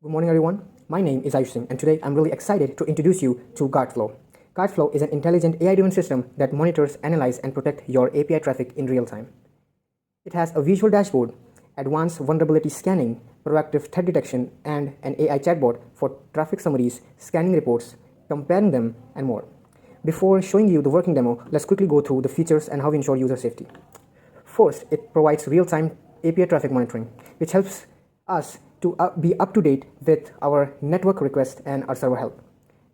Good morning, everyone. My name is Aayush Singh, and today I'm really excited to introduce you to GuardFlow. GuardFlow is an intelligent AI-driven system that monitors, analyzes, and protects your API traffic in real time. It has a visual dashboard, advanced vulnerability scanning, proactive threat detection, and an AI chatbot for traffic summaries, scanning reports, comparing them, and more. Before showing you the working demo, let's quickly go through the features and how we ensure user safety. First, it provides real-time API traffic monitoring, which helps us to be up to date with our network requests and our server help.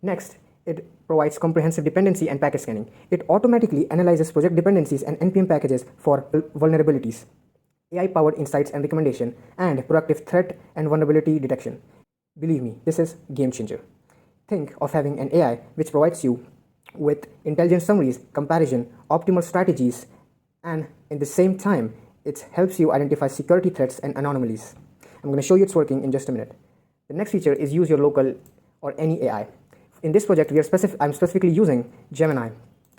Next, it provides comprehensive dependency and package scanning. It automatically analyzes project dependencies and NPM packages for vulnerabilities, AI-powered insights and recommendation, and proactive threat and vulnerability detection. Believe me, this is game changer. Think of having an AI which provides you with intelligent summaries, comparison, optimal strategies, and in the same time, it helps you identify security threats and anomalies. I'm going to show you it's working in just a minute. The next feature is use your local or any AI. In this project, I'm specifically using Gemini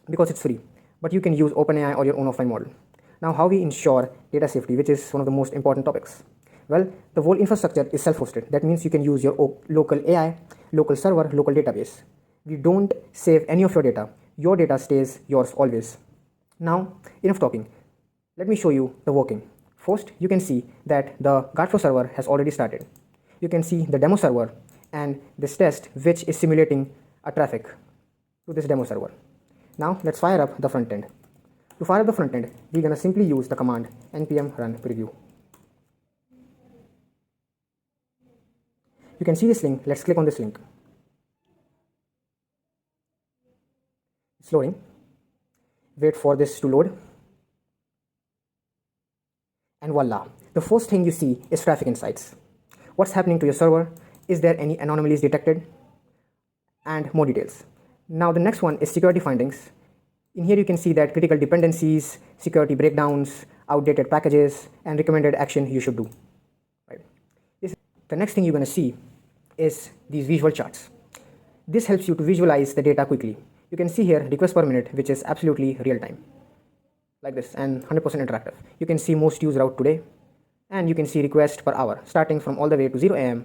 because it's free, but you can use OpenAI or your own offline model. Now, how we ensure data safety, which is one of the most important topics? Well, the whole infrastructure is self-hosted. That means you can use your local AI, local server, local database. We don't save any of your data. Your data stays yours always. Now, enough talking. Let me show you the working. First, you can see that the GuardFlow server has already started. You can see the demo server and this test which is simulating a traffic to this demo server. Now, let's fire up the front end. To fire up the front end, we're going to simply use the command npm run preview. You can see this link. Let's click on this link. It's loading. Wait for this to load. And voila, the first thing you see is traffic insights. What's happening to your server? Is there any anomalies detected? And more details. Now the next one is security findings. In here you can see that critical dependencies, security breakdowns, outdated packages, and recommended action you should do. Right. The next thing you're going to see is these visual charts. This helps you to visualize the data quickly. You can see here request per minute, which is absolutely real time. Like this, and 100% interactive. You can see most used route today, and you can see request per hour starting from all the way to 0 a.m.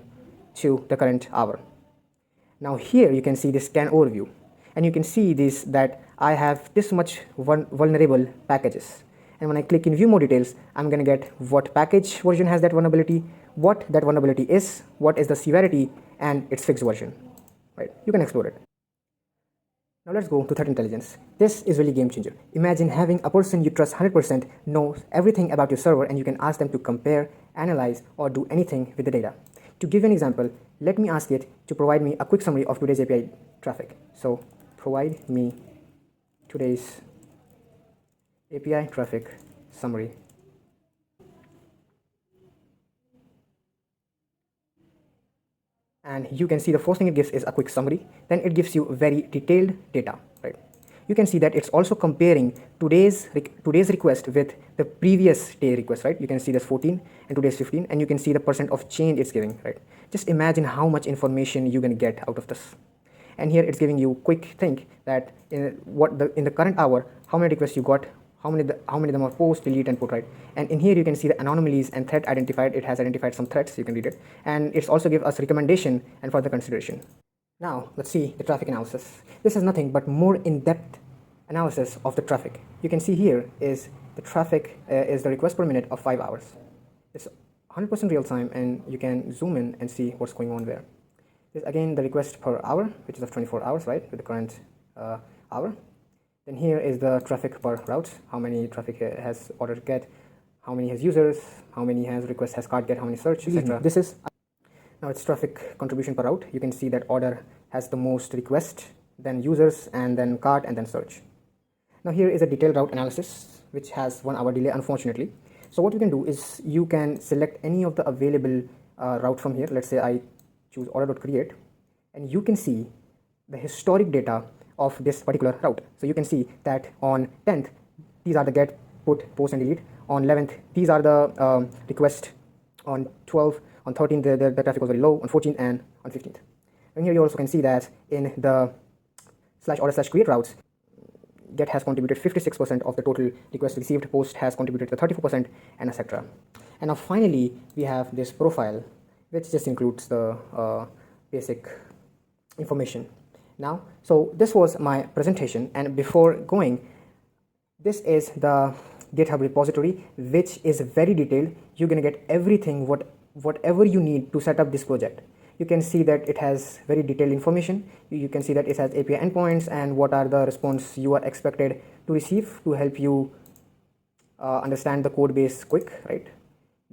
to the current hour. Now here you can see this scan overview, and you can see this that I have this much vulnerable packages, and when I click in view more details, I'm gonna get what package version has that vulnerability, what that vulnerability is, what is the severity, and its fixed version. Right, you can explore it. Now let's go to threat intelligence. This is really game changer. Imagine having a person you trust 100% knows everything about your server, and you can ask them to compare, analyze, or do anything with the data. To give you an example, let me ask it to provide me a quick summary of today's API traffic. So provide me today's API traffic summary. And you can see the first thing it gives is a quick summary. Then it gives you very detailed data, right? You can see that it's also comparing today's request with the previous day request, right? You can see this 14 and today's 15, and you can see the percent of change it's giving, right? Just imagine how much information you're going to get out of this. And here it's giving you quick think that in the current hour, how many requests you got, how many of them are post, delete, and put, right? And in here you can see the anomalies and threat identified. It has identified some threats. You can read it, and it's also give us recommendation and further consideration. Now let's see the traffic analysis. This is nothing but more in-depth analysis of the traffic. You can see here is the traffic is the request per minute of 5 hours. It's 100% real time, and you can zoom in and see what's going on there. This again the request per hour, which is of 24 hours, right, with the current hour. Then here is the traffic per route, how many traffic has order get, how many has users, how many has request has cart get, how many search, etc. This is now it's traffic contribution per route. You can see that order has the most request, then users, and then cart, and then search. Now here is a detailed route analysis, which has 1 hour delay, unfortunately. So what you can do is you can select any of the available route from here. Let's say I choose order.create, and you can see the historic data of this particular route. So you can see that on 10th, these are the get, put, post, and delete. On 11th, these are the request. On 12th, on 13th, the traffic was very low. On 14th and on 15th. And here you also can see that in the /order/create routes, get has contributed 56% of the total request received, post has contributed to 34%, and etc. And now finally, we have this profile, which just includes the basic information. Now, so this was my presentation, and before going, this is the GitHub repository, which is very detailed. You're gonna get everything whatever you need to set up this project. You can see that it has very detailed information. You can see that it has API endpoints and what are the response you are expected to receive to help you understand the code base quick, right?